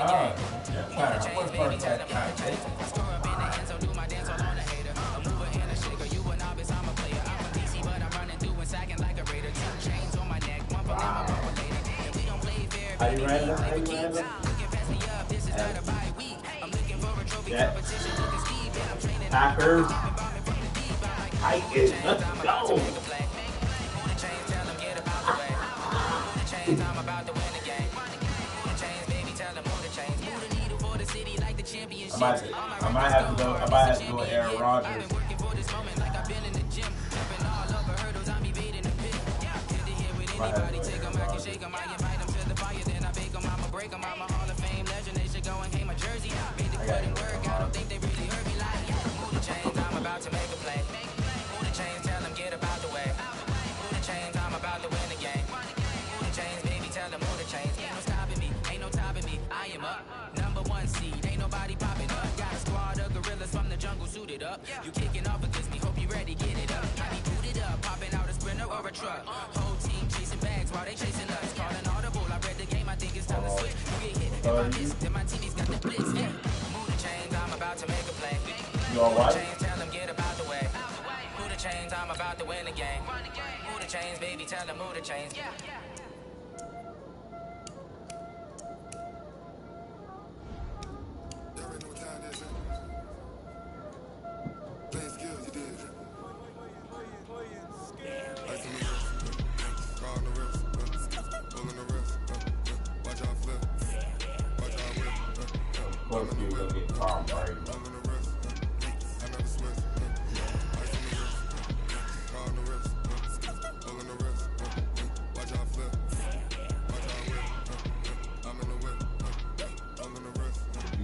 game. Move the chains, baby, tell them move the chains. Score up in the end zone, do my dance all on a hater. A mover and a shaker, you a novice, I'm a player. I'm from DC, but I'm running through and sagging like a raider. 2 chains on my neck, one for them, I'm related. And we don't play fair, baby, we play with keys. Looking pass me up, this is not a bye week. I'm looking for a trophy competition, looking Steve, and I'm training. Packers. Let's go. I'm about to win the game. Move the chains, baby, tell them move the chains. Move the needle for the city like the championship. I might have to go with Aaron Rodgers. I've been working for this moment like I've been in the gym. Jumping all over hurdles, I'm evading the pit. Good to hear with anybody, take them, I can shake them. I invite them to the fire, then I bake them. I'ma break them. I'm a Hall of Fame legend, they should go and hang my jersey. Made the cut and work, I don't think they really heard me like. Move the chains, I'm about to make a play. Move the chains, tell them get up out the way. Move the chains, I'm about to win the game. Chains, baby, tell them move the chains. Ain't no stopping me, ain't no topping me. I am up, #1 seed. Ain't nobody popping up. Got a squad of gorillas from the jungle suited up. You kicking off against me, hope you ready, get it up. I be booted up, popping out a sprinter or a truck. Whole team chasing bags while they chasing us. Calling audible, I read the game, I think it's time to switch. You get hit, if I miss, then my TV's got the blitz. Yeah, move the chains, I'm about to make a play. Move the chains, tell them get up out the way. Move the chains, I'm about to win the game. Move the chains, baby, tell them move the chains.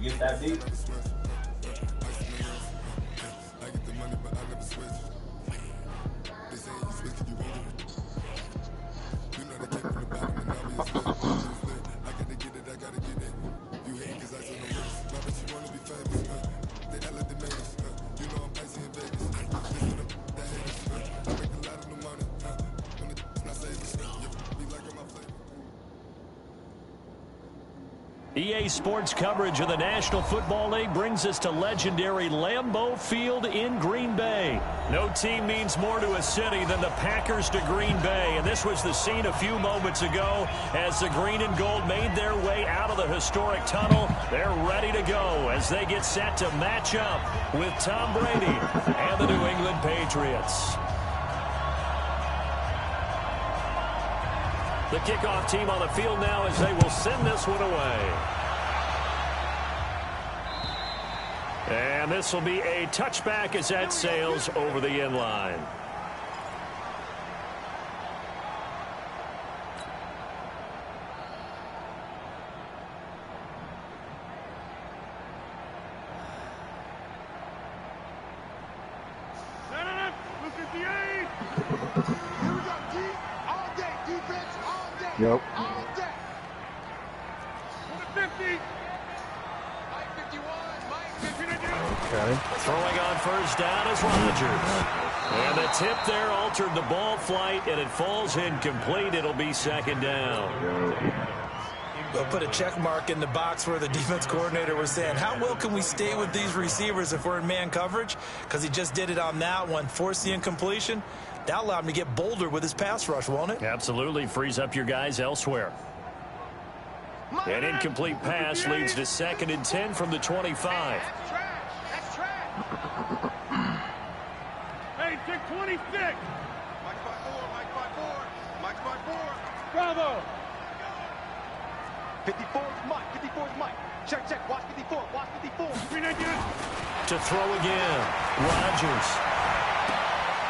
You get that deep? EA Sports coverage of the National Football League brings us to legendary Lambeau Field in Green Bay. No team means more to a city than the Packers to Green Bay, and this was the scene a few moments ago as the green and gold made their way out of the historic tunnel. They're ready to go as they get set to match up with Tom Brady and the New England Patriots. The kickoff team on the field now as they will send this one away. And this will be a touchback as that sails over the end line. Yep. Okay. Throwing on first down is Rodgers. And the tip there altered the ball flight, and it falls incomplete. It'll be second down. They'll put a check mark in the box where the defense coordinator was saying, how well can we stay with these receivers if we're in man coverage? Because he just did it on that one, forced the incompletion. That allowed him to get bolder with his pass rush, won't it? Absolutely. Frees up your guys elsewhere. An incomplete pass leads to 2nd and 10 from the 25. That's trash. Hey, check 26. Mike by 4, Mike by 4, Mike by 4. Bravo. 54's Mike, 54's Mike. Check, watch 54, watch 54. To throw again, Rodgers.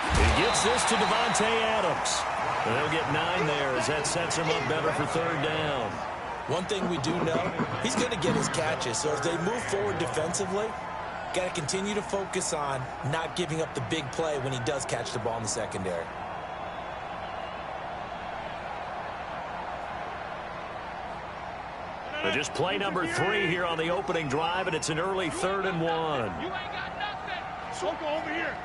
He gets this to Devontae Adams. They'll get 9 there as that sets him up better for 3rd down. One thing we do know, he's going to get his catches. So as they move forward defensively, got to continue to focus on not giving up the big play when he does catch the ball in the secondary. But just play number 3 here on the opening drive, and it's an early 3rd and 1. You ain't got nothing. So go over here.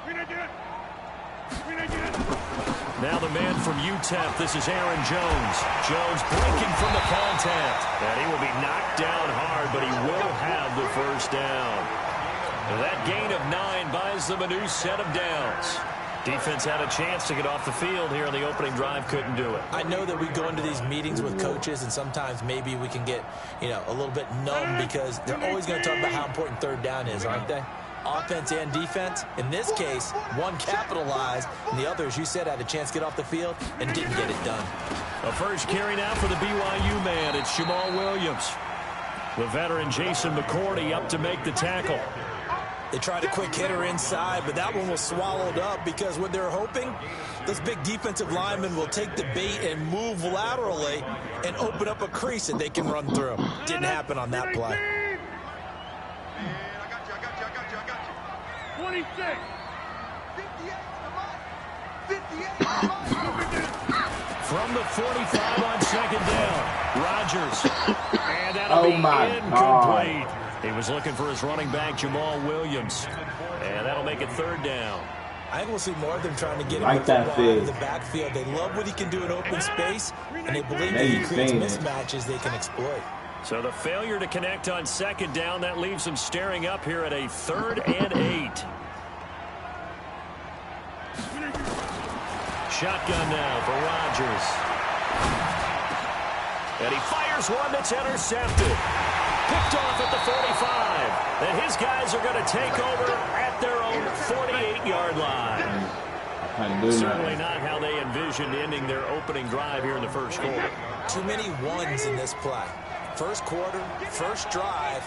Green again. Green again. Now the man from UTEP, this is Aaron Jones. Jones breaking from the contact. And he will be knocked down hard, but he will have the first down. That gain of 9 buys them a new set of downs. Defense had a chance to get off the field here on the opening drive, couldn't do it. I know that we go into these meetings with coaches, and sometimes maybe we can get, a little bit numb because they're always going to talk about how important third down is, aren't they? Offense and defense. In this case, one capitalized, and the other, as you said, had a chance to get off the field and didn't get it done. A first carry now for the BYU man. It's Jamal Williams. The veteran Jason McCourty up to make the tackle. They tried a quick hitter inside, but that one was swallowed up because what they're hoping, those big defensive linemen will take the bait and move laterally and open up a crease that they can run through. Didn't happen on that play. 26. 58. From the 45 on second down, Rodgers. And that'll be incomplete. God. He was looking for his running back, Jamal Williams. And that'll make it third down. I think we'll see more of them trying to get him Like the that ball in fizz. the backfield. They love what he can do in open space, and they believe that he creates mismatches they can exploit. So the failure to connect on second down, that leaves them staring up here at a 3rd and 8. Shotgun now for Rodgers. And he fires one that's intercepted. Picked off at the 45. And his guys are going to take over at their own 48-yard line. Certainly not how they envisioned ending their opening drive here in the first quarter. Too many ones in this play. First quarter, first drive,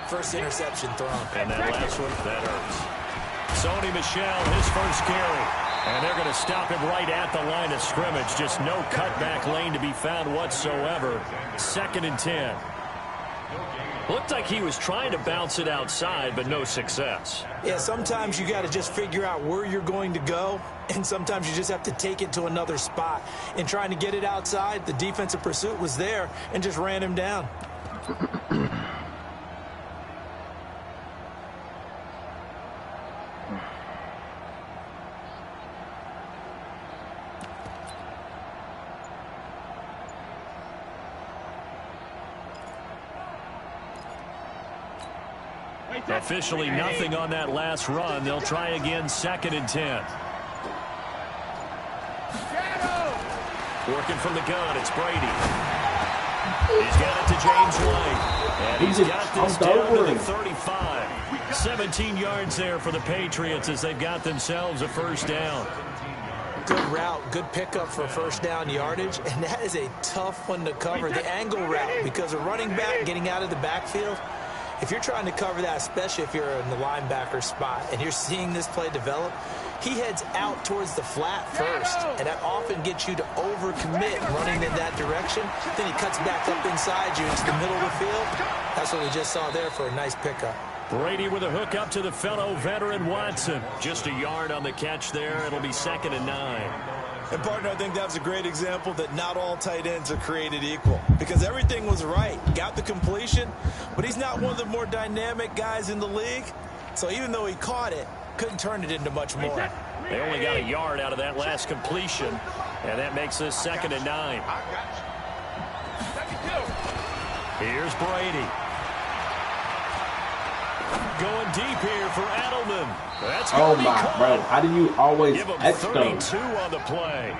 first interception thrown. And that last one, that hurts. Sony Michel, his first carry. And they're going to stop him right at the line of scrimmage. Just no cutback lane to be found whatsoever. 2nd and 10. Looked like he was trying to bounce it outside, but no success. Yeah, sometimes you got to just figure out where you're going to go, and sometimes you just have to take it to another spot. In trying to get it outside, the defensive pursuit was there and just ran him down. Officially nothing on that last run. They'll try again, 2nd and 10. Working from the gun, it's Brady. He's got it to James White. And he's got this down to the 35. 17 yards there for the Patriots as they've got themselves a first down. Good route, good pickup for first down yardage, and that is a tough one to cover. The angle route, because a running back getting out of the backfield, if you're trying to cover that, especially if you're in the linebacker spot and you're seeing this play develop, he heads out towards the flat first, and that often gets you to overcommit running in that direction. Then he cuts back up inside you into the middle of the field. That's what we just saw there for a nice pickup. Brady with a hook up to the fellow veteran Watson. Just a yard on the catch there. It'll be 2nd and 9. And, partner, I think that was a great example that not all tight ends are created equal because everything was right. Got the completion, but he's not one of the more dynamic guys in the league. So even though he caught it, couldn't turn it into much more. They only got a yard out of that last completion, and that makes this 2nd and 9. Here's Brady. Going deep here for Edelman. That's oh my, bro! How do you always give him extra? 32 on the play?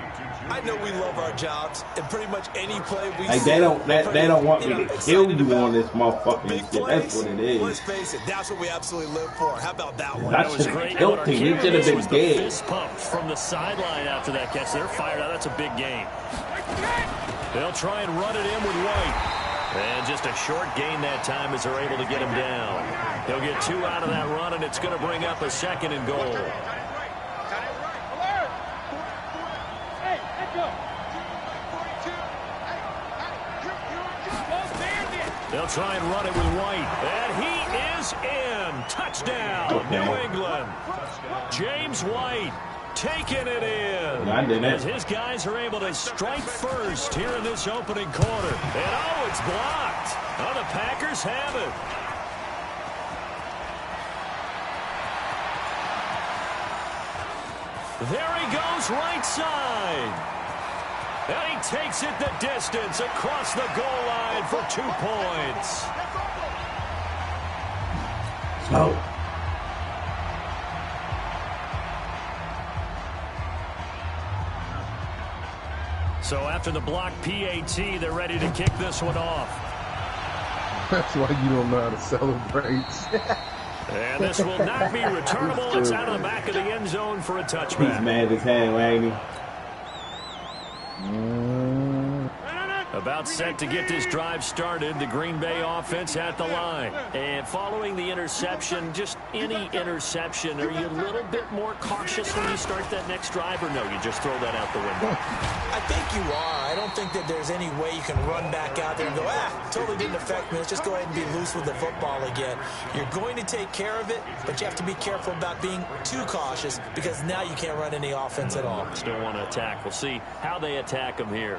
I know we love our jobs, and pretty much any play we Like see, they don't want me to kill you about on this motherfucking big shit. That's what it is. Let's face it, that's what we absolutely live for. How about that one? That was should great. have killed him. He should have been Was the dead. fist pump from the sideline after that catch. They're fired out. That's a big game. They'll try and run it in with White. And just a short gain that time as they're able to get him down. He'll get 2 out of that run, and it's going to bring up a 2nd and goal. They'll try and run it with White. And he is in. Touchdown, New England. James White taking it in. As his guys are able to strike first here in this opening quarter. And oh, it's blocked. Oh, the Packers have it. There he goes, right side. And he takes it the distance across the goal line for 2 points. Oh. So after the block PAT, they're ready to kick this one off. That's why you don't know how to celebrate. And this will not be returnable. It's out of the back of the end zone for a touchback. He's mad as hell, ain't he? About set to get this drive started, the Green Bay offense at the line. And following the interception, just any interception, are you a little bit more cautious when you start that next drive, or no, you just throw that out the window? I think you are. I don't think that there's any way you can run back out there and go, totally didn't affect me. Let's just go ahead and be loose with the football again. You're going to take care of it, but you have to be careful about being too cautious because now you can't run any offense at all. Still want to attack. We'll see how they attack them here.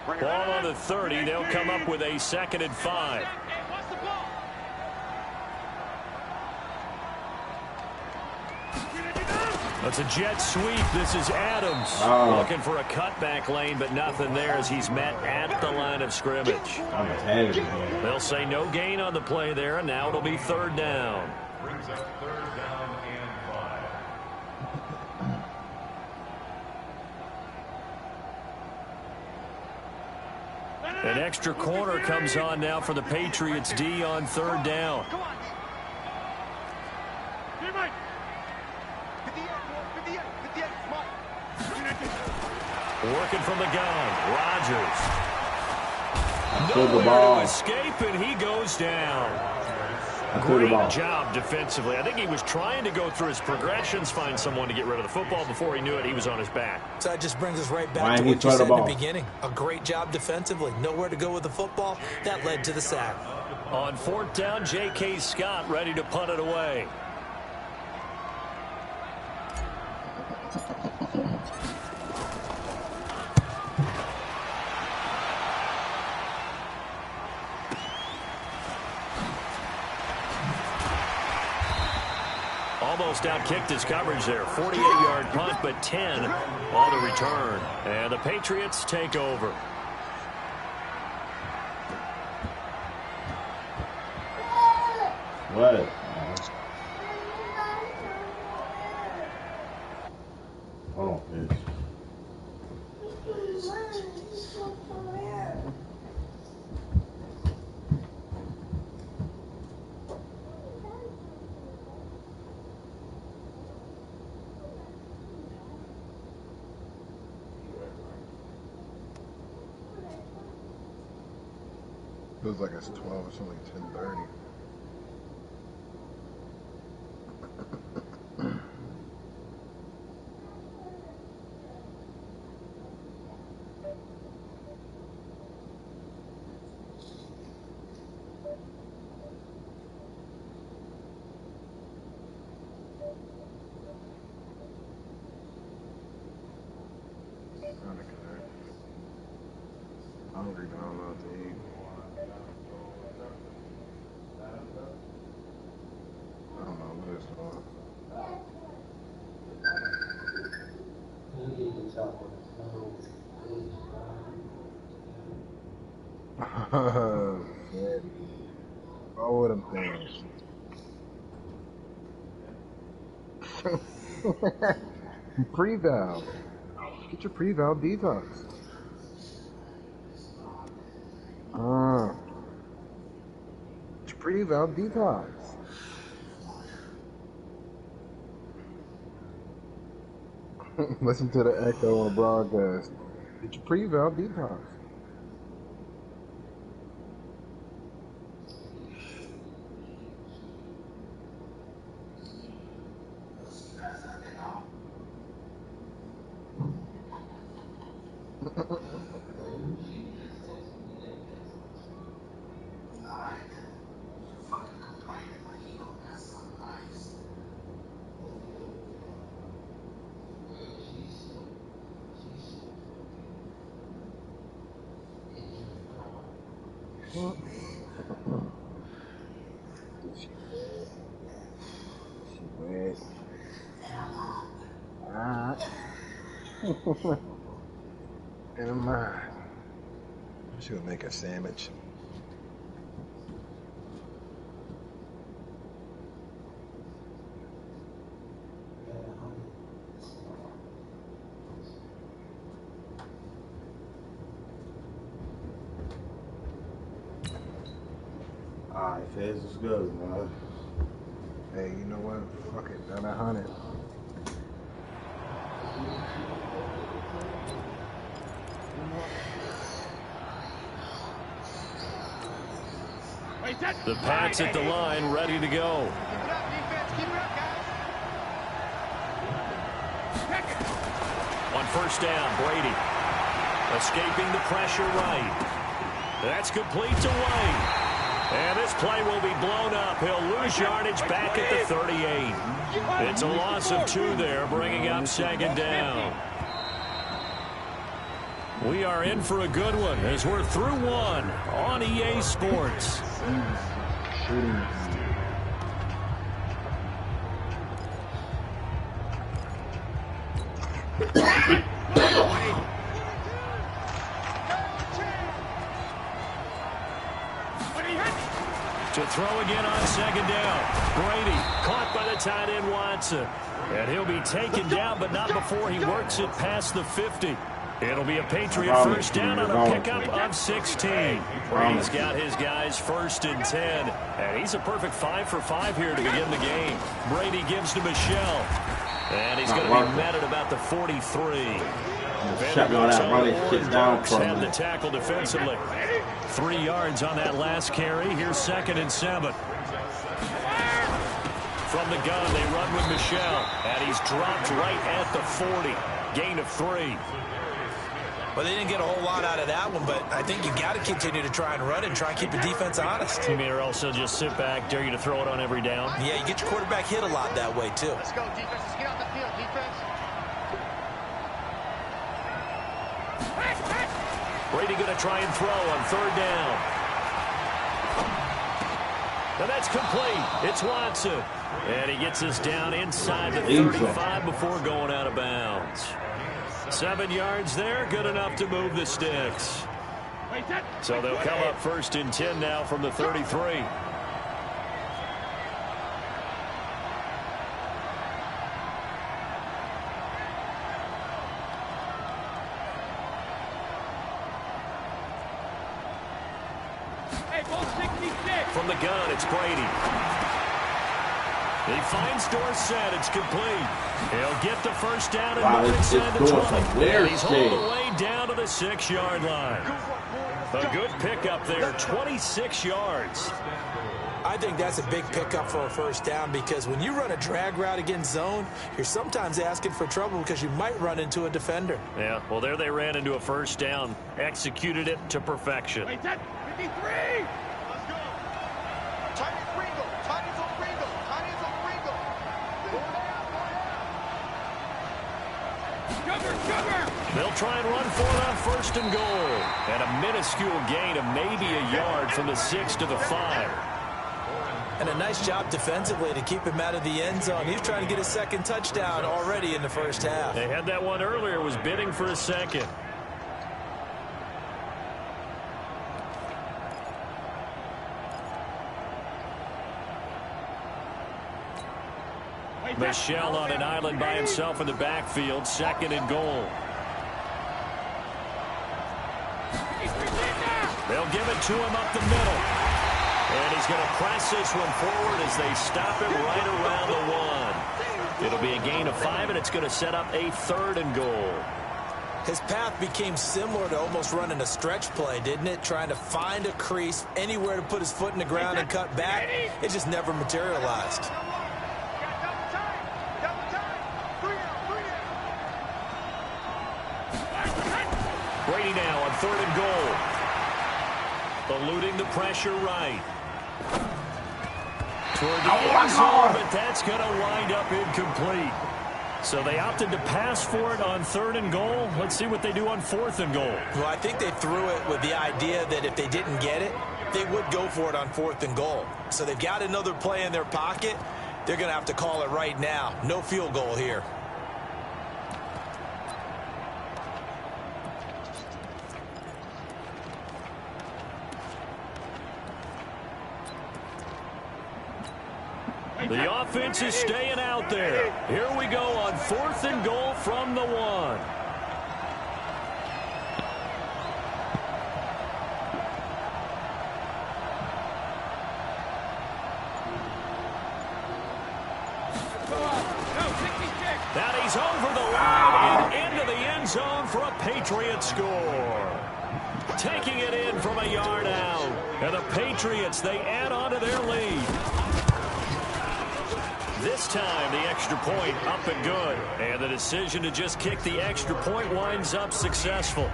Ball on the 30. They'll come up with a 2nd and 5. That's a jet sweep. This is Adams looking for a cutback lane, but nothing there as he's met at the line of scrimmage. They'll say no gain on the play there, and now it'll be 3rd down. An extra corner comes on now for the Patriots D on 3rd down. Working from the gun, Rodgers. Nowhere to escape, and he goes down. Great job defensively. I think he was trying to go through his progressions, find someone to get rid of the football. Before he knew it, he was on his back. So that just brings us right back to what you said in the beginning. A great job defensively. Nowhere to go with the football. That led to the sack. On 4th down, J.K. Scott ready to punt it away. Almost outkicked his coverage there. 48-yard punt, but 10 on the return. And the Patriots take over. What? Oh, bitch. Feels like it's 12. It's only 10:30. Hungry now, I'm about to eat. I don't know what it's on. Oh, what I'm saying. Pre-val. Get your pre-val detox. Get your pre-val detox. Listen to the echo on the broadcast. Get your pre-val detox. She wet. In mind. She would make a sandwich. Alright, Fez, let's go, man. Hey, you know what? Fuck it, down 100. The Pats at the line, ready to go. Keep it up, defense. Keep it up, guys. On first down, Brady. Escaping the pressure right. That's complete to White. And this play will be blown up. He'll lose yardage back at the 38. It's a loss of 2 there, bringing up second down. We are in for a good one as we're through one on EA Sports. To throw again on second down. Brady caught by the tight end Watson. And he'll be taken down, but not before he works it past the 50. It'll be a Patriot first down on a pickup of 16. Brady's got his guys first and 10. And he's a perfect 5 for 5 here to begin the game. Brady gives to Michelle. And he's going to be met at about the 43. Have the tackle defensively. 3 yards on that last carry. Here's second and 7. From the gun, they run with Michelle. And he's dropped right at the 40. Gain of 3. Well, they didn't get a whole lot out of that one, but I think you got to continue to try and run it and try and keep the defense honest. You mean, or also just sit back, dare you to throw it on every down? Yeah, you get your quarterback hit a lot that way, too. Let's go, defense. Let's get out the field, defense. Brady going to try and throw on third down. And that's complete. It's Watson. And he gets us down inside the 35 before going out of bounds. 7 yards there, good enough to move the sticks. So they'll come up first and 10 now from the 33. From the gun, it's Brady. He finds Dorsett. It's complete. He'll get the first down and move inside the 20. And he's all the way down to the 6-yard line. A good pickup there, 26 yards. I think that's a big pickup for a first down because when you run a drag route against zone, you're sometimes asking for trouble because you might run into a defender. Yeah, well, there they ran into a first down, executed it to perfection. 53! Let's go. Tight Ringo. Tight on Ringo. Tight on Ringo. Cover. They'll try and run for it on first and goal. And a minuscule gain of maybe a yard from the 6 to the 5. And a nice job defensively to keep him out of the end zone. He's trying to get a second touchdown already in the first half. They had that one earlier, was bidding for a second. Michelle on an island by himself in the backfield, second and goal. They'll give it to him up the middle. And he's going to press this one forward as they stop him right around the 1. It'll be a gain of 5, and it's going to set up a third and goal. His path became similar to almost running a stretch play, didn't it? Trying to find a crease, anywhere to put his foot in the ground and cut back. It just never materialized. Brady now on third and goal. Eluding the pressure right. Toward the end zone, but that's going to wind up incomplete. So they opted to pass for it on third and goal. Let's see what they do on fourth and goal. Well, I think they threw it with the idea that if they didn't get it, they would go for it on fourth and goal. So they've got another play in their pocket. They're going to have to call it right now. No field goal here. The offense is staying out there. Here we go on 4th and goal from the 1. That he's over the line and into the end zone for a Patriot score. Taking it in from a yard out. And the Patriots, they add on to their lead. This time, the extra point up and good. And the decision to just kick the extra point winds up successful.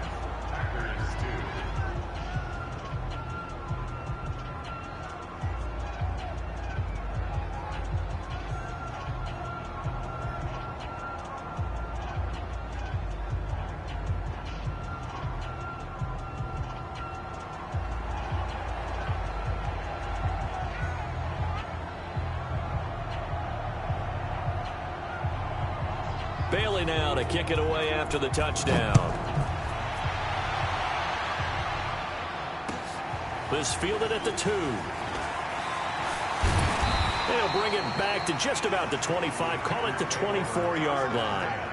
Bailey now to kick it away after the touchdown. This fielded at the 2. They'll bring it back to just about the 25. Call it the 24-yard line.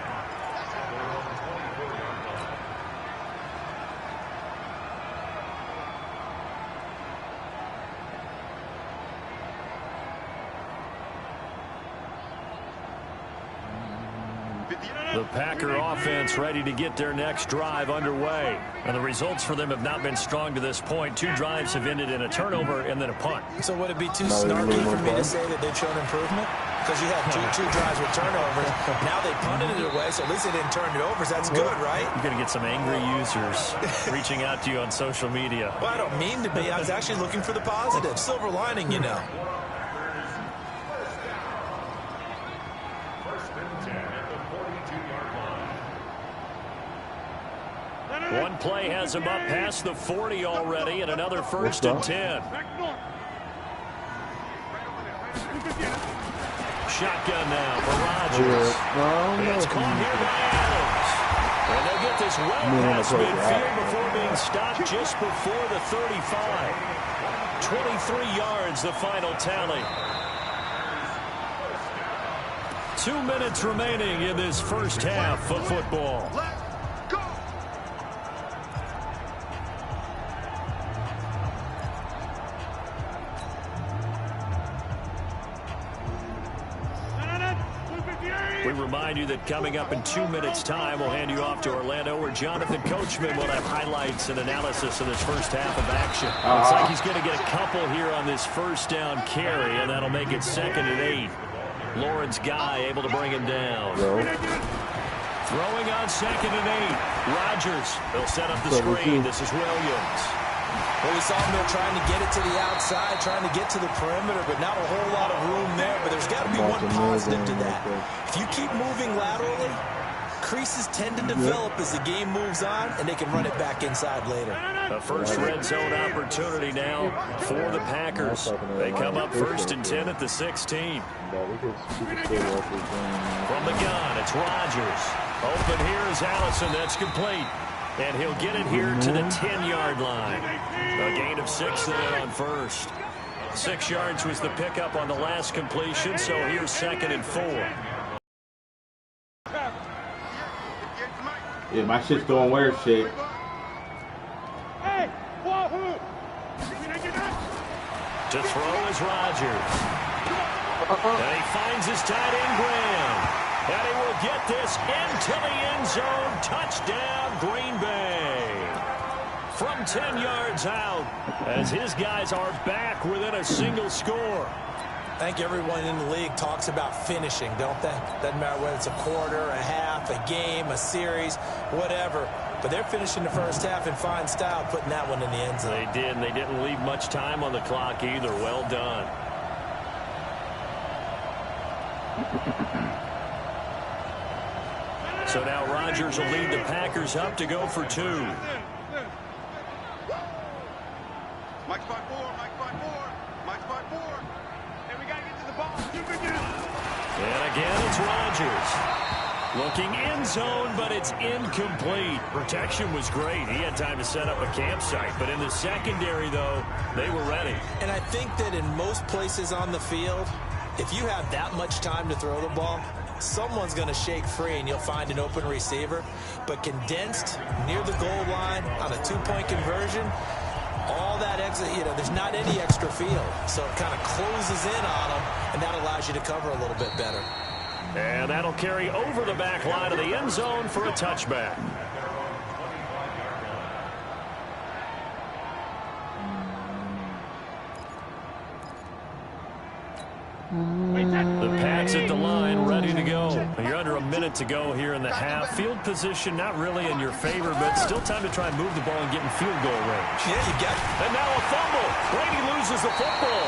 The Packer offense ready to get their next drive underway. And the results for them have not been strong to this point. 2 drives have ended in a turnover and then a punt. So would it be too snarky for me to say that they've shown improvement? Because you had two drives with turnovers. Now they punted it away, so at least they didn't turn it over. So that's good, right? You're going to get some angry users reaching out to you on social media. Well, I don't mean to be. I was actually looking for the positive. Silver lining, you know. One play has him up past the 40 already, and another 1st and 10. Shotgun now for Rodgers. It's caught here by Adams. And they'll get this well past midfield before being stopped just before the 35. 23 yards, the final tally. 2 minutes remaining in this first half of football. We remind you that coming up in 2 minutes' time, we'll hand you off to Orlando, where Jonathan Coachman will have highlights and analysis of this first half of action. Looks like he's going to get a couple here on this first down carry, and that'll make it 2nd and 8. Lawrence Guy able to bring him down. Throwing on 2nd and 8. Rodgers, they'll set up the screen. This is Williams. Well, we saw him there trying to get it to the outside, trying to get to the perimeter, but not a whole lot of room there. But there's got to be one positive to that. If you keep moving laterally, creases tend to develop as the game moves on, and they can run it back inside later. A first red zone opportunity now for the Packers. They come up 1st and 10 at the 16. From the gun, it's Rodgers. Open here is Allison. That's complete. And he'll get it here to the 10-yard line. A gain of 6 there on first. 6 yards was the pickup on the last completion, so here's 2nd and 4. Yeah, my shit's doing weird shit. To throw is Rodgers. And he finds his tight end, Graham. And he will get this into the end zone. Touchdown, Green Bay. From 10 yards out, as his guys are back within a single score. I think everyone in the league talks about finishing, don't they? Doesn't matter whether it's a quarter, a half, a game, a series, whatever. But they're finishing the first half in fine style, putting that one in the end zone. They did, and they didn't leave much time on the clock either. Well done. So now Rodgers will lead the Packers up to go for 2. Mike's by 4, Mike's by 4, Mike's by 4. Hey, we got to get to the ball. And again, it's Rodgers. Looking end zone, but it's incomplete. Protection was great. He had time to set up a campsite. But in the secondary, though, they were ready. And I think that in most places on the field, if you have that much time to throw the ball, someone's going to shake free and you'll find an open receiver. But condensed near the goal line on a two-point conversion, all that exit, you know, there's not any extra field. So it kind of closes in on them, and that allows you to cover a little bit better. And that'll carry over the back line of the end zone for a touchback. The Pats at the line, ready to go. You're under a minute to go here in the half. Field position not really in your favor, but still time to try and move the ball and get in field goal range. Yeah, you got it. And now a fumble. Brady loses the football.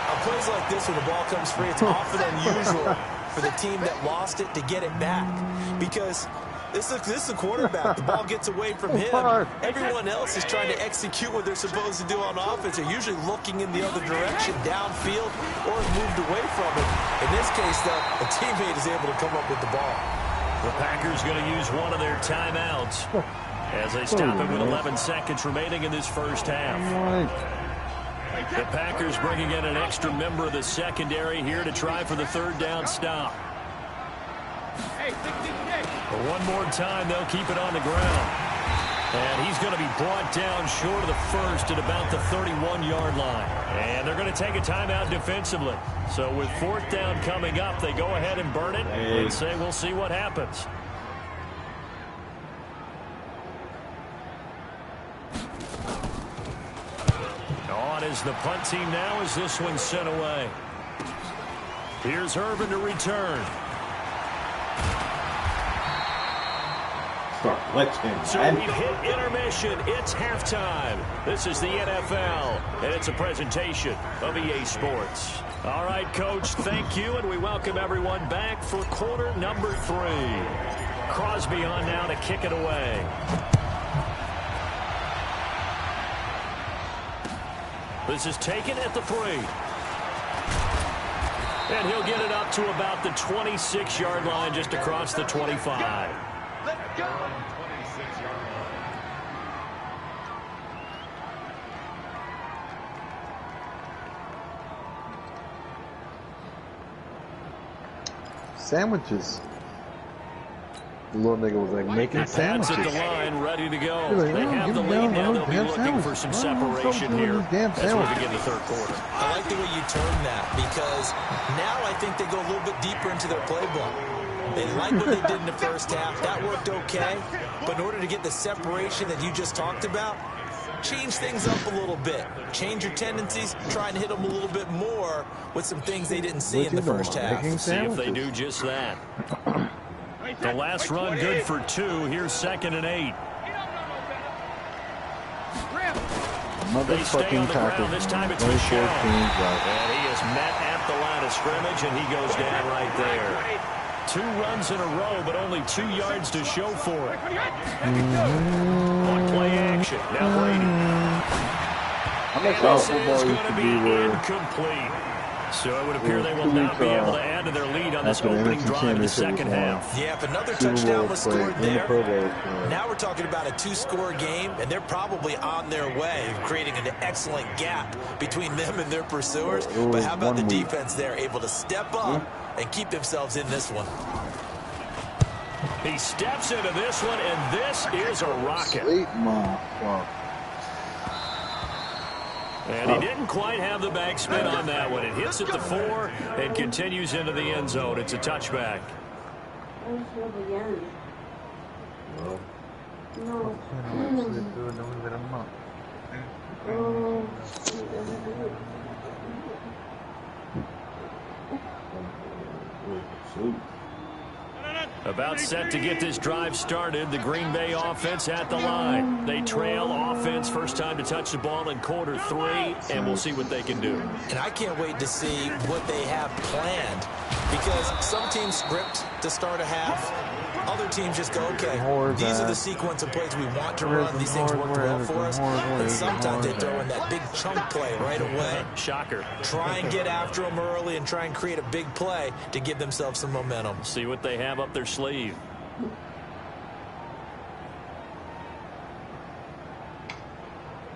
On plays like this, when the ball comes free, it's often unusual for the team that lost it to get it back. Because this is a quarterback. The ball gets away from him. Everyone else is trying to execute what they're supposed to do on offense. They're usually looking in the other direction, downfield, or moved away from it. In this case, though, a teammate is able to come up with the ball. The Packers going to use one of their timeouts as they stop it with 11 seconds remaining in this first half. The Packers bringing in an extra member of the secondary here to try for the third down stop. But one more time, they'll keep it on the ground. And he's going to be brought down short of the first at about the 31-yard line. And they're going to take a timeout defensively. So with fourth down coming up, they go ahead and burn it and say we'll see what happens. On is the punt team now as this one's sent away. Here's Irvin to return. So we've hit intermission. It's halftime. This is the NFL, and it's a presentation of EA Sports. All right, Coach, thank you, and we welcome everyone back for quarter number 3. Crosby on now to kick it away. This is taken at the 3. And he'll get it up to about the 26-yard line, just across the 25. Let's go. 26-yard line. Sandwiches. The little nigga was like making sandwiches. At the line, ready to go. Like, They have the lead now. They'll be looking for some separation here as we begin the third quarter. I like the way you term that, because now I think they go a little bit deeper into their playbook. They like what they did in the first half. That worked okay. But in order to get the separation that you just talked about, change things up a little bit. Change your tendencies. Try and hit them a little bit more with some things they didn't see in the first half. See if they do just that. The last run good for 2. Here's 2nd and 8. They stay on the ground. This time it's Michelle. And he is met at the line of scrimmage, and he goes down right there. 2 runs in a row, but only 2 yards to show for it. On play action. Now Brady. This is going to be incomplete. So it would appear they will not be able to add to their lead on this opening drive in the second half. Yeah, if another touchdown was scored there, now we're talking about a 2-score game, and they're probably on their way of creating an excellent gap between them and their pursuers. But how about the defense there, able to step up and keep themselves in this one? He steps into this one, and this is a rocket. And he didn't quite have the back spin on that one. It hits at the 4 and continues into the end zone. It's a touchback. About set to get this drive started. The Green Bay offense at the line. They trail offense, first time to touch the ball in quarter 3, and we'll see what they can do. And I can't wait to see what they have planned, because some teams script to start a half. Other teams just go, okay, these are the sequence of plays we want to run. These things work well for us. And sometimes they throw in that big chunk play right away. Shocker. Try and get after them early and try and create a big play to give themselves some momentum. See what they have up their sleeve.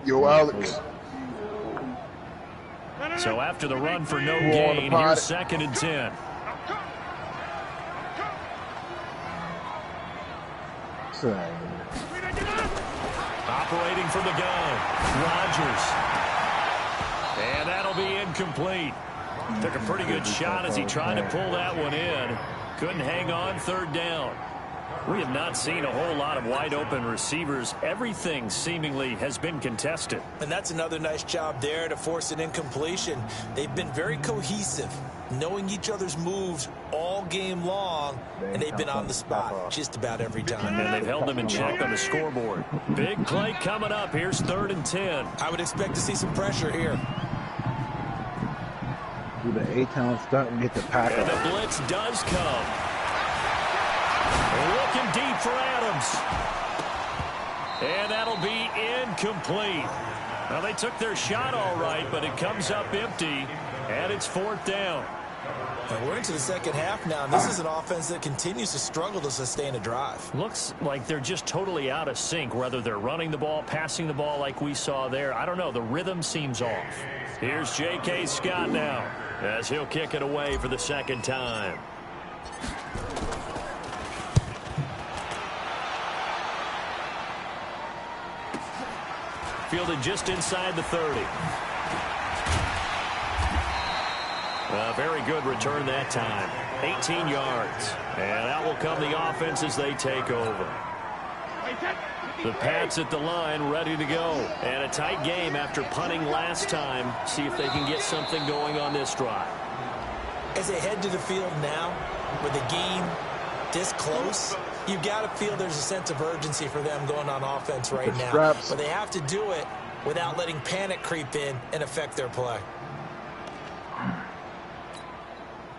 Yo, Alex. So after the run for no gain, here's 2nd and 10. Operating from the gun, Rodgers. And that'll be incomplete. Took a pretty good shot as he tried to pull that one in. Couldn't hang on, 3rd down. We have not seen a whole lot of wide-open receivers. Everything seemingly has been contested. And that's another nice job there to force an incompletion. They've been very cohesive, knowing each other's moves all game long, and they've been on the spot just about every time. And they've held them in check on the scoreboard. Big play coming up. Here's 3rd and 10. I would expect to see some pressure here. Do the A-Town stunt and get the pack And up. the blitz does come. Looking deep for Adams. And that'll be incomplete. Well, they took their shot all right, but it comes up empty, and it's 4th down. And we're into the second half now, and this is an offense that continues to struggle to sustain a drive. Looks like they're just totally out of sync, whether they're running the ball, passing the ball like we saw there. I don't know. The rhythm seems off. Here's J.K. Scott now as he'll kick it away for the 2nd time. Fielded just inside the 30. A very good return that time. 18 yards. And out will come the offense as they take over. The Pats at the line ready to go. And a tight game after punting last time. See if they can get something going on this drive. As they head to the field now, with the game this close, you've got to feel there's a sense of urgency for them going on offense right now. But they have to do it without letting panic creep in and affect their play.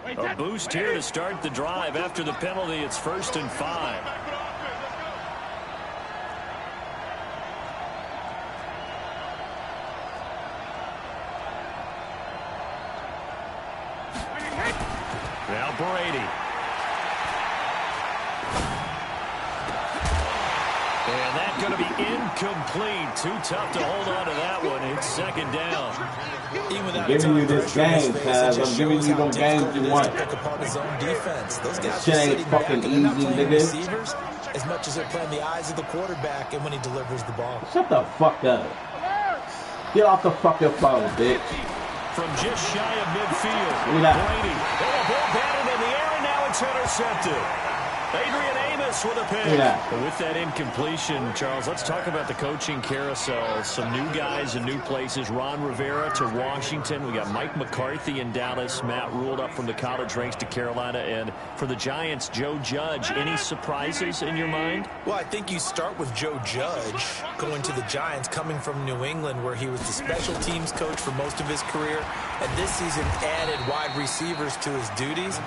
A boost here to start the drive. After the penalty, it's 1st and 5. Now Brady. And that's going to be incomplete. Too tough to hold on to that one. It's 2nd down. I'm giving you this game, Taz. I'm giving you them games you want. This shit ain't fucking easy, nigga. As much as they're playing the eyes of the quarterback and when he delivers the ball. Shut the fuck up. Get off the fucking phone, bitch. From just shy of midfield, Look at that. Brady. Oh, a ball batted in the air, and now it's intercepted. Adrian Amos with a pick. Yeah. With that incompletion, Charles, let's talk about the coaching carousel. Some new guys in new places. Ron Rivera to Washington. We got Mike McCarthy in Dallas. Matt Ruled up from the college ranks to Carolina. And for the Giants, Joe Judge. Any surprises in your mind? Well, I think you start with Joe Judge going to the Giants, coming from New England, where he was the special teams coach for most of his career. And this season added wide receivers to his duties.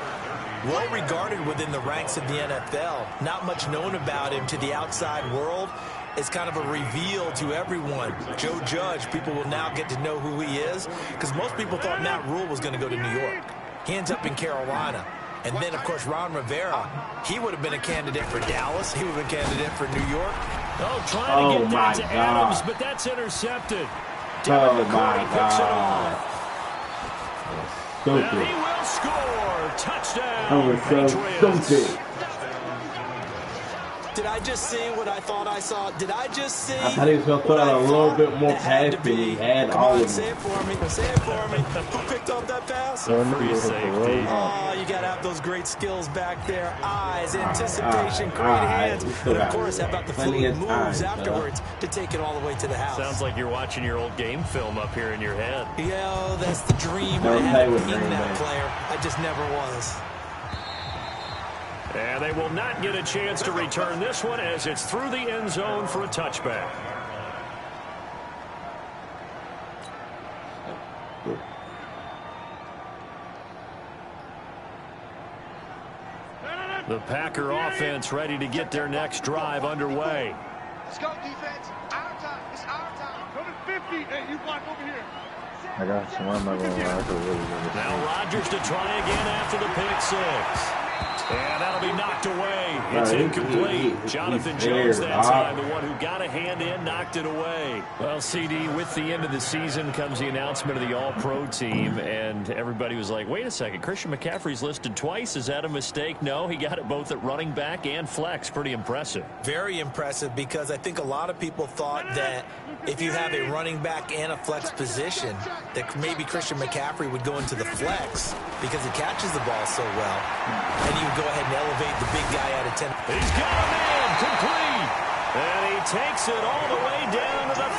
Well regarded within the ranks of the NFL. Not much known about him to the outside world. It's kind of a reveal to everyone. Joe Judge, people will now get to know who he is, because most people thought Matt Rule was going to go to New York. He ends up in Carolina. And then, of course, Ron Rivera, he would have been a candidate for Dallas. He would have been a candidate for New York. Oh, trying to get that to Adams, but that's intercepted. Oh, my God. And he will score. Touchdown, I was so stupid. Did I just see what I thought I saw? Did I just see? I thought he was going to put out a little bit more pass than he had all of them. Say it for me. Say it for me. Who picked up that pass? Free safety. Oh, you got to have those great skills back there. Eyes, anticipation, great hands. And, of course, how about the fluid moves afterwards to take it all the way to the house? Sounds like you're watching your old game film up here in your head. Yeah, that's the dream. I had being that player. I just never was. And they will not get a chance to return this one as it's through the end zone for a touchback. The Packer offense ready to get their next drive underway. Let's go, defense. Our time. It's our time. Number 50. Hey, you block over here. I got some. I'm not going to lie. Now Rodgers to try again after the pick six. And that'll be knocked away. It's incomplete. Jonathan Jones that time, the one who got a hand in, knocked it away. Well, CD, with the end of the season comes the announcement of the All-Pro team, and everybody was like, wait a second, Christian McCaffrey's listed twice. Is that a mistake? No, he got it both at running back and flex. Pretty impressive. Very impressive, because I think a lot of people thought that if you have a running back and a flex position, that maybe Christian McCaffrey would go into the flex because he catches the ball so well. And you go ahead and elevate the big guy out of 10. He's got a man complete. And he takes it all the way down to the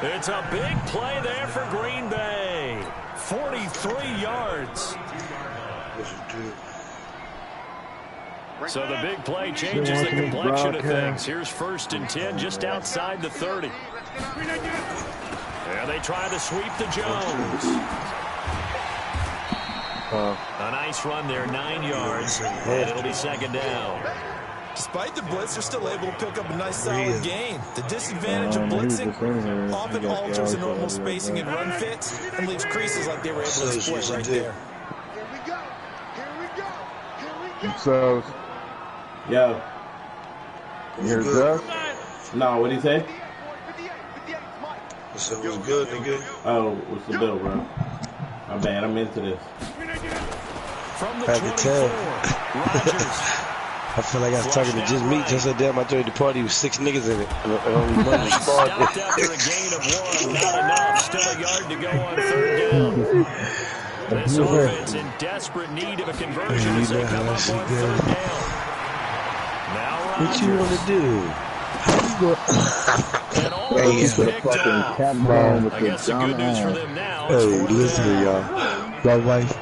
32. It's a big play there for Green Bay. 43 yards. So the big play changes the complexion of things. Here's 1st and 10 just outside the 30. And they try to sweep to Jones. A nice run there, 9 yards, and it'll be 2nd down. Despite the blitz, they're still able to pick up a nice solid gain. The disadvantage of blitzing often alters the normal spacing and run fits and leaves creases like they were able to exploit right there. So, Yo. you hear Jeff? No, what'd he say? So it was good, nigga. Oh, what's the bill, bro? My bad, I'm into this. From the I can tell. 24, Rodgers. I feel like I was talking to just me. Just at that, my 30 party was 6 niggas in it. And only one Stopped responded. after a gain of 1. Not enough. Still a yard to go on 3rd down. This offense in desperate need of a conversion as they come up on 3rd down. Now What you want to do? And all those picked off. I guess the good news for them now is Hey, 4th listen to down. y'all.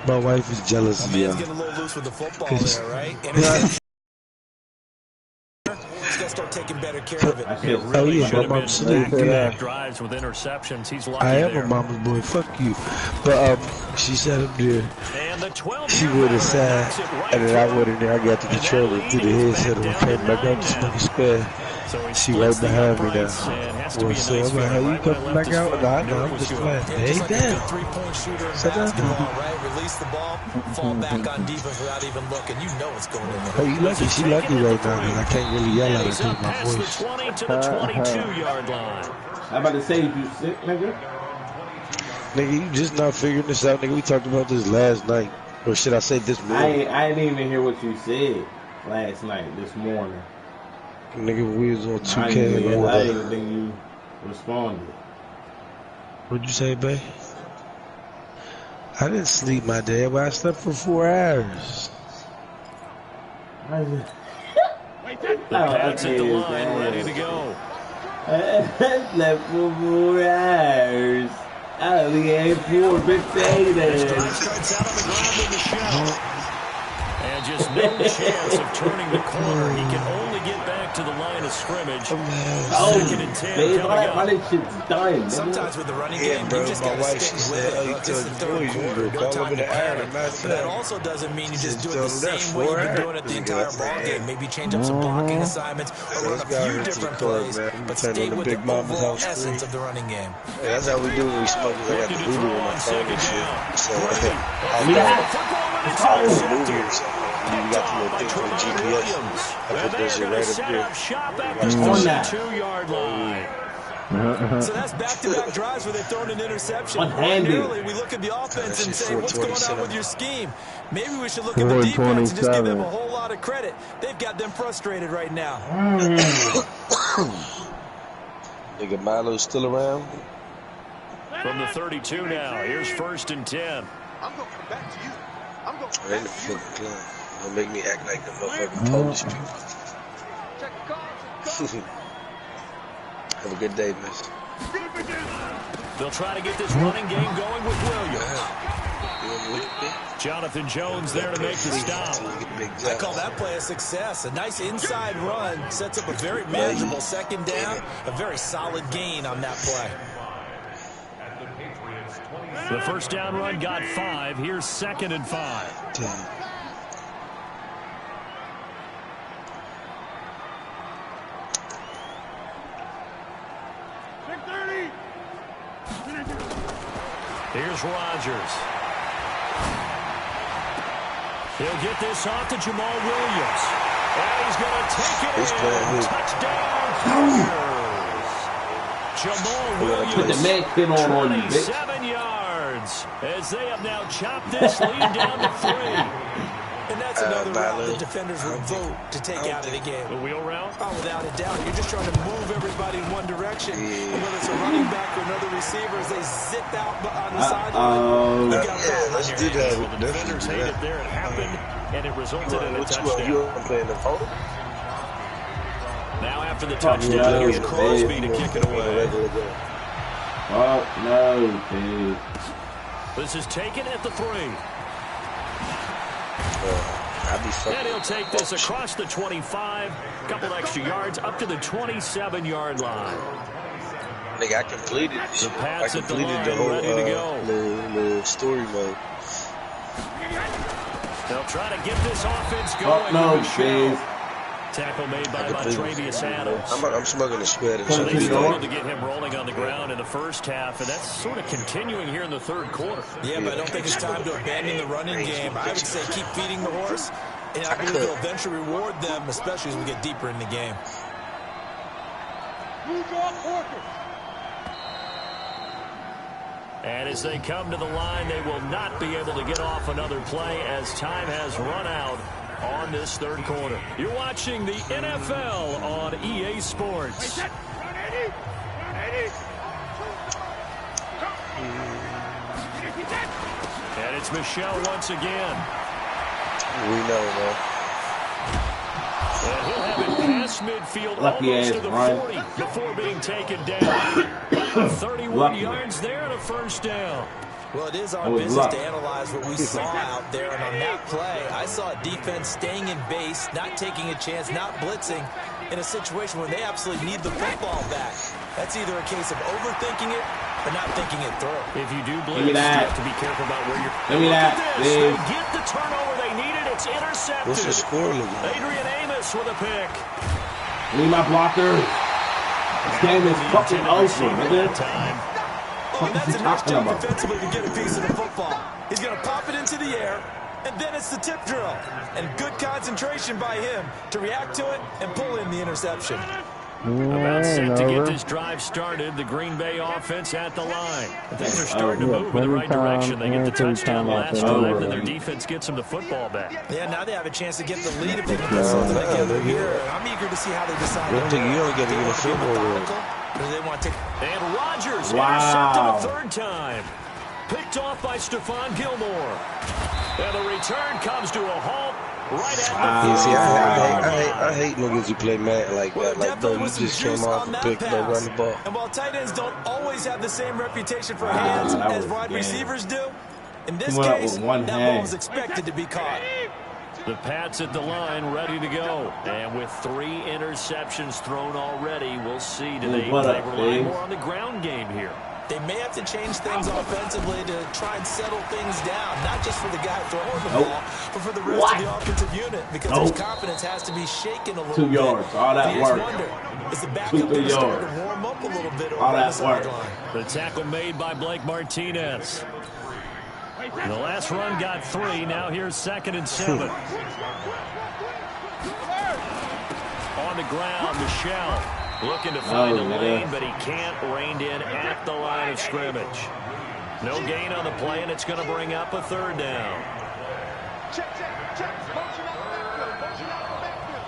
My wife is jealous of Man's y'all. getting a little loose with the football there, right? And he's got to start taking better care of it. I It said, really yeah, should my have mom's been sleep. back-to-back drives with interceptions. He's lucky I am there. a mama's boy. Fuck you. But she sat up there. And the 12 She would have sat, and then I went in there. I got the controller through the headset and came back up to smoke a spare. So he She splits right the behind me uprights now. and has to Well, be a so nice I'm like, how field. you Right when I coming left back his out? foot, No, I I'm knew it just was playing. yours. Yeah, Hey, just like a damn. good three-point shooter in Sit down. basketball, right? Release the ball, fall back on defense without even looking. You know it's going in Oh, there. you lucky. She lucky right now because I can't really yell at her He's because up of my past the voice. 20 to the 22-yard line. I'm about to say, you sick, nigga? Nigga, you just not figuring this out, nigga. We talked about this last night. Or should I say this morning? I didn't even hear what you said last night, this morning. Nigga, we was on I 2K didn't and all even that. think you responded. What'd you say, babe? I didn't sleep my day, but I slept for 4 hours. The Pats at the line, ready to go. I slept for 4 hours. I only ate 4 potatoes. Starts out on the ground with the shot. And just no chance of turning the corner. He can only get back to the line of scrimmage. Oh, 2nd and 10 babe, coming why up. this shit's dying? Sometimes with the running Yeah, game, bro, you just my got to wife, stick she with said, it. oh, you Look, it's the told third boys you quarter. were No all time over to the iron, panic. man. But that also doesn't mean you just do it the Just told same them way you've that's been doing it the entire ball game. Maybe change up some blocking assignments or run a few different plays, but stay with the overall essence of the running game. Hey, that's how we do when we smoke. I got the Uber on my phone and shit. So I'll call the movie or something. You got the little thing for the GPS. I put that shit right up there. Shop at the On that. 22-yard line. So that's back-to-back drives where they've thrown an interception. One-handed. Ordinarily, we look at the offense and say, what's going on with your scheme? Maybe we should look at the 427. defense and just give them a whole lot of credit. They've got them frustrated right now. Nigga Milo's still around. From the 32 now, here's 1st and 10. I'm going to come back to you. I'm going to come I ain't back the to you. fucking club. Don't make me act like the motherfucking Polish people. Check the cards. Have a good day, miss. They'll try to get this running game going with Williams. Jonathan Jones there to make the stop. I call that play a success. A nice inside run sets up a very manageable 2nd down. A very solid gain on that play. The 1st down run got 5. Here's 2nd and 5. Damn. Here's Rodgers. He'll get this off to Jamal Williams. And he's going to take it in. Touchdown. Jamal Williams. Put the man kid on you, bitch. 27 yards as they have now chopped this lead down to 3. And that's another route the defenders would vote to take out of the game. The wheel route? Oh, without a doubt. You're just trying to move everybody in one direction. And whether it's a running back or another receiver, as they zip out on the sideline, you got a problem on your hands. Well, the defenders hate it there. It happened, and it resulted in a touchdown. Now after the touchdown, here's Crosby to kick it away. Oh, no, dude. This is taken at the 3. And he'll take this across the 25, a couple extra yards, up to the 27-yard line. Nigga, I completed the Pats at the line, the whole, ready to go. The story mode. They'll try to get this offense going. Oh, no, Steve. Tackle made by Travius Adams. I'm smoking a sweater. So they struggled to get him rolling on the ground in the first half, and that's sort of continuing here in the third quarter. Yeah, but I don't think it's time to abandon the running game. I would say keep feeding the horse, and I believe they'll eventually reward them, especially as we get deeper in the game. And as they come to the line, they will not be able to get off another play as time has run out on this third quarter. You're watching the NFL on EA Sports. And it's Michelle once again. We know, man. And he'll have it past midfield almost to the 40 before being taken down. 31 yards there and a first down. Well, it is our business to analyze what we saw out there, and on that play, I saw a defense staying in base, not taking a chance, not blitzing, in a situation where they absolutely need the football back. That's either a case of overthinking it or not thinking it through. If you do blitz, you have to be careful about where you're... Give me that. They get the turnover they needed. It's intercepted. What's the score looking like? Adrian Amos with a pick. Need my blocker. This game is fucking over, nigga. And that's a nice job defensively to get a piece of the football. He's going to pop it into the air, and then it's the tip drill. And good concentration by him to react to it and pull in the interception. About set to get this drive started. The Green Bay offense at the line. Things are starting to move in the right direction. They get the touchdown last drive, and their defense gets them the football back. Yeah, now they have a chance to get the lead if they can put something together here. I'm eager to see how they decide. You don't get to get a football. And Rodgers intercepted a third time. Picked off by Stephon Gilmore. And the return comes to a halt right at the see, I hate niggas who play mad like that. Like, bro, you just came off and picked up, run the ball. And while tight ends don't always have the same reputation for hands as wide receivers do, in this case, that ball was expected to be caught. The Pats at the line, ready to go. And with 3 interceptions thrown already, we'll see. Do they rely more on the ground game here? They may have to change things offensively to try and settle things down, not just for the guy throwing the ball, but for the rest of the offensive unit, because his confidence has to be shaken a little bit. 2 yards, all that work. Is the backup going to start to warm up a little bit over the sideline? The tackle made by Blake Martinez. The last run got 3. Now here's 2nd and 7. On the ground, Michelle looking to find a lane, but he can't rein in at the line of scrimmage. No gain on the play, and it's going to bring up a 3rd down. Check. Motion out the backfield. Motion out the backfield.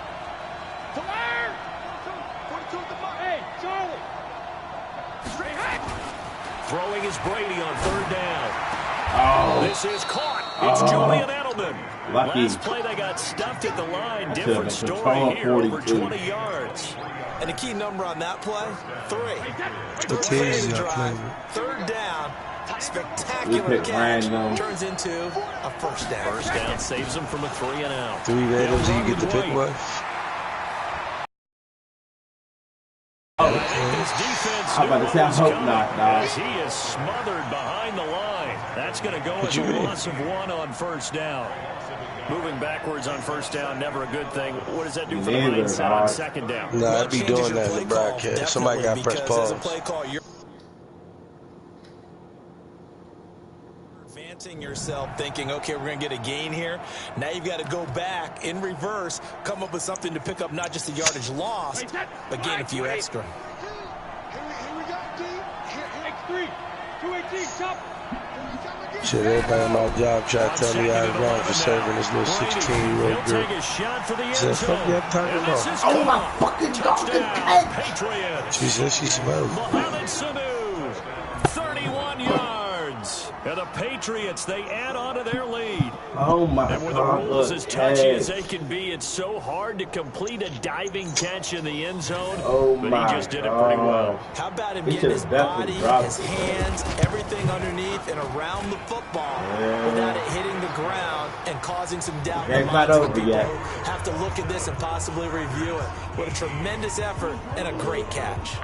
To where? 42 at the front. Hey, Charlie. Throwing is Brady on 3rd down. This is caught. It's Julian Edelman. Last play they got stuffed at the line. Different story here, over 20 yards. And a key number on that play, 3. The teams are playing. 3rd down. Spectacular catch. Turns into a 1st down. 1st down saves them from a 3 and out. 3 randoms and you get the pick one. I'm about to say, I hope not, guys. He is smothered behind the line. That's going to go as a loss of 1 on 1st down. Moving backwards on 1st down, never a good thing. What does that do for the mindset on 2nd down? No, I'd be doing that in the broadcast. Somebody got to press pause. bracing yourself, thinking, okay, we're going to get a gain here. Now you've got to go back in reverse, come up with something to pick up not just the yardage lost, but gain a few extra. Here we go, D. X3. 218, chop. Shit, everybody at my job try to tell me I was wrong for serving this little 16-year-old girl. So fuck you, I'm talking about. Oh my fucking God! Patriots. She said she smelled it. Mohamed Sanu, 31 yards. And the Patriots, they add on to their lead. Oh my And with the God! rules as touchy as they can be, it's so hard to complete a diving catch in the end zone. Oh but my he just did it pretty well. How about him He getting his should've definitely body, dropped his it. hands, everything underneath and around the football without it hitting the ground and causing some doubt in the Game's not minds of over people yet. who have to look at this and possibly review it. What a tremendous effort and a great catch.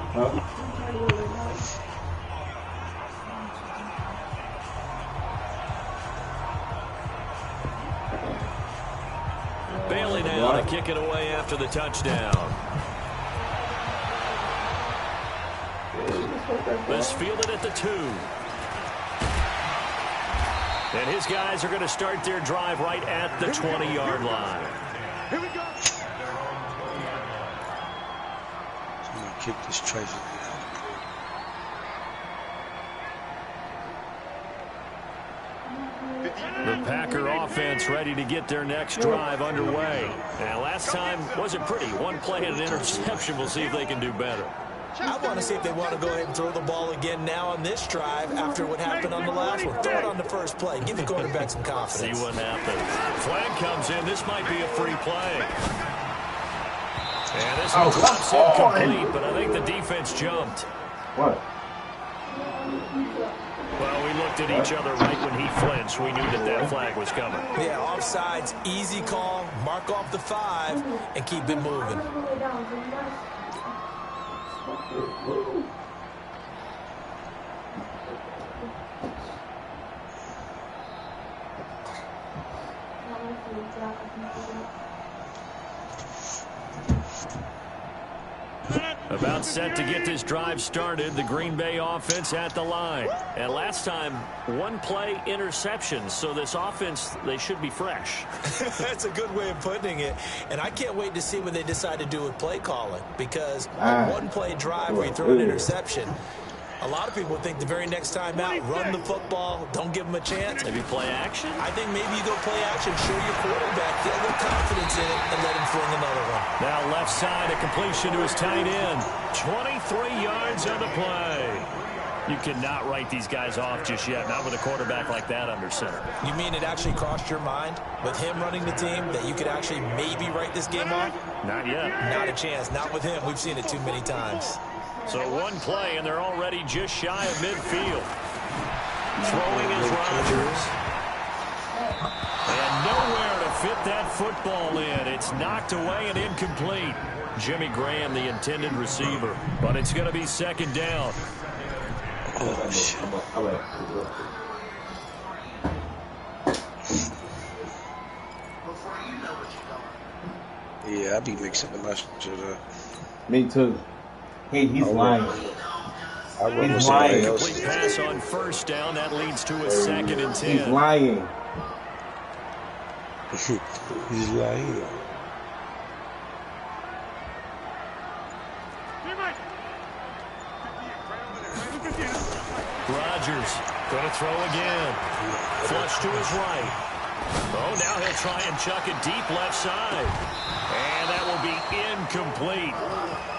Bailey now to kick it away after the touchdown. This fielded at the 2. And his guys are going to start their drive right at the 20-yard line. Here we go. I'm gonna kick this treasure. The Packer offense ready to get their next drive underway. And last time wasn't pretty. One play and an interception. We'll see if they can do better. I want to see if they want to go ahead and throw the ball again now on this drive after what happened on the last one. Throw it on the first play. Give the quarterback some confidence. See what happens. Flag comes in. This might be a free play. And this one's incomplete, but I think the defense jumped. What? Well, we looked at each other right when he flinched. We knew that that flag was coming. Yeah, offsides, easy call. Mark off the 5 and keep it moving. About set to get this drive started, the Green Bay offense at the line. And last time, one play interception, so this offense, they should be fresh. That's a good way of putting it. And I can't wait to see what they decide to do with play calling, because one play drive where you throw an interception, a lot of people think the very next time out, run the football, don't give them a chance. Maybe play action? I think maybe you go play action, show your quarterback, get a little confidence in it, and let him fling another one. Now left side, a completion to his tight end. 23 yards on the play. You cannot write these guys off just yet, not with a quarterback like that under center. You mean it actually crossed your mind with him running the team that you could actually maybe write this game off? Not yet. Not a chance. Not with him. We've seen it too many times. So one play, and they're already just shy of midfield. Throwing is Rodgers. And nowhere to fit that football in. It's knocked away and incomplete. Jimmy Graham, the intended receiver. But it's going to be second down. Oh, shit. Yeah, I be mixing the messages up. Me too. He's lying. He's lying. Complete pass on first down. That leads to a second and 10. He's lying. He's lying. Rodgers going to throw again. Flush to his right. Oh, now he'll try and chuck it deep left side. And that will be incomplete.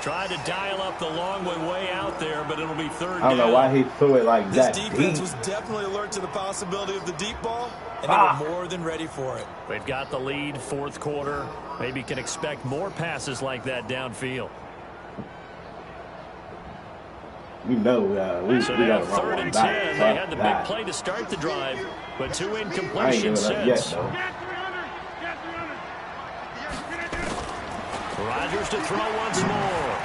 Tried to dial up the long way out there, but it'll be third down. I don't know why he threw it like that. This defense was definitely alert to the possibility of the deep ball, and they were more than ready for it. They've got the lead, fourth quarter. Maybe can expect more passes like that downfield. You know, we So got now to third and 10. They had the big play to start the drive, but two incompletions since. Rodgers to throw once more.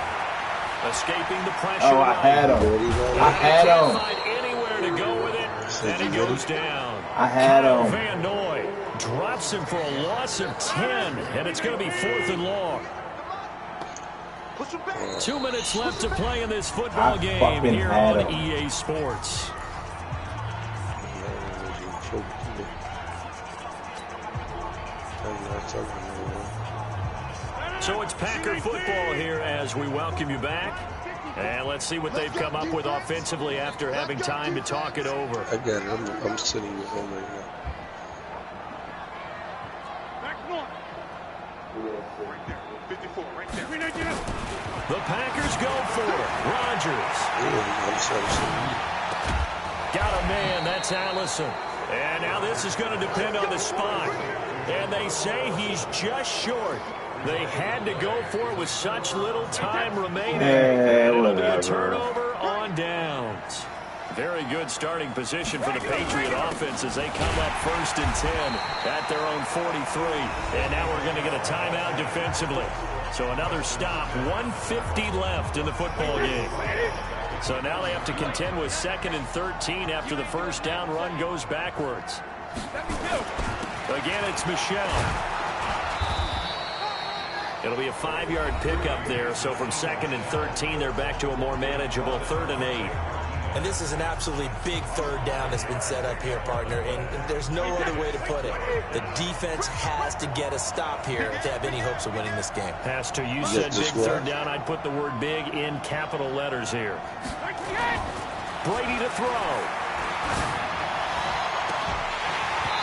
Escaping the pressure. Oh, I had him. I had Can't him. find anywhere to go with it, and he goes down. I had him. Van Noy drops him for a loss of 10, and it's going to be fourth and long. 2 minutes left to play in this football game here on EA Sports. So it's Packer football here as we welcome you back. And let's see what they've come up with offensively after having time to talk it over. I got it. I'm sitting at home right now. The Packers go for it. Rodgers. Got a man. That's Allison. And now this is going to depend on the spot. And they say he's just short. They had to go for it with such little time remaining. And it'll be a turnover on downs. Very good starting position for the Patriot offense as they come up 1st and 10 at their own 43. And now we're going to get a timeout defensively. So another stop, 1:50 left in the football game. So now they have to contend with 2nd and 13 after the first down run goes backwards. Again, it's Michelle. It'll be a 5-yard pickup there. So from 2nd and 13, they're back to a more manageable 3rd and 8. And this is an absolutely big 3rd down that's been set up here, partner. And there's no other way to put it. The defense has to get a stop here if they have any hopes of winning this game. Has to. You said big 3rd down. I'd put the word big in capital letters here. Brady to throw.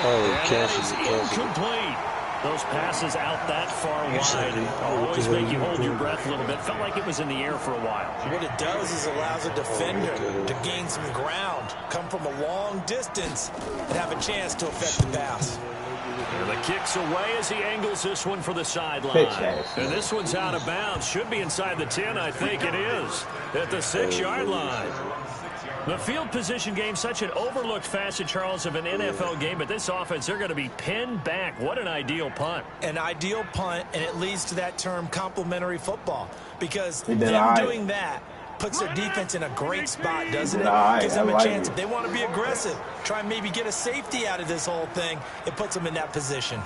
Oh, catches incomplete. Those passes out that far wide always make you hold your breath a little bit. Felt like it was in the air for a while. What it does is allows a defender to gain some ground, come from a long distance, and have a chance to affect the pass. And the kick's away as he angles this one for the sideline. And this one's out of bounds. Should be inside the 10, I think it is, at the 6-yard line. The field position game, such an overlooked facet, Charles, of an NFL game, but this offense, they're going to be pinned back. What an ideal punt. An ideal punt, and it leads to that term complementary football, because them doing that puts their defense in a great spot, doesn't it? Gives them a chance. If they want to be aggressive, try and maybe get a safety out of this whole thing, it puts them in that position.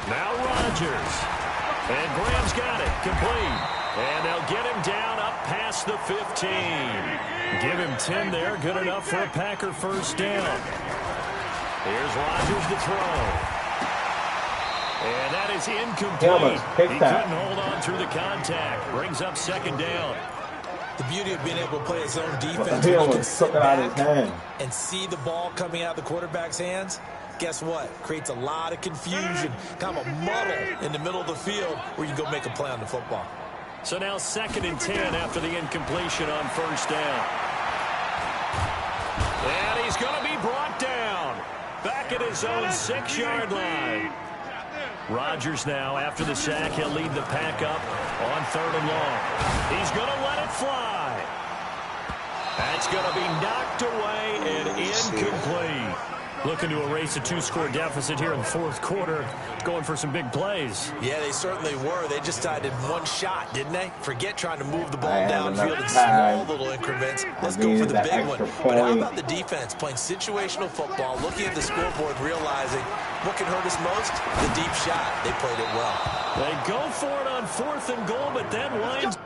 Now Rodgers. And Graham's got it. Complete. And they'll get him down up past the 15. Give him 10 there. Good enough for a Packer 1st down. Here's Rodgers to throw. And that is incomplete. He couldn't hold on through the contact. Brings up 2nd down. The beauty of being able to play his own defense, you can sit back and see the ball coming out of the quarterback's hands. Guess what? Creates a lot of confusion, kind of a muddle in the middle of the field where you can go make a play on the football. So now 2nd and 10 after the incompletion on 1st down. And he's going to be brought down back at his own 6-yard line. Rodgers now, after the sack, he'll lead the pack up on 3rd and long. He's going to let it fly. That's going to be knocked away and incomplete. Looking to erase a 2-score deficit here in the 4th quarter. Going for some big plays. Yeah, they certainly were. They just decided one shot, didn't they? Forget trying to move the ball downfield in small little increments. Let's go for the big one. But how about the defense playing situational football, looking at the scoreboard, realizing what can hurt us most? The deep shot. They played it well. They go for it on 4th and goal, but then winds.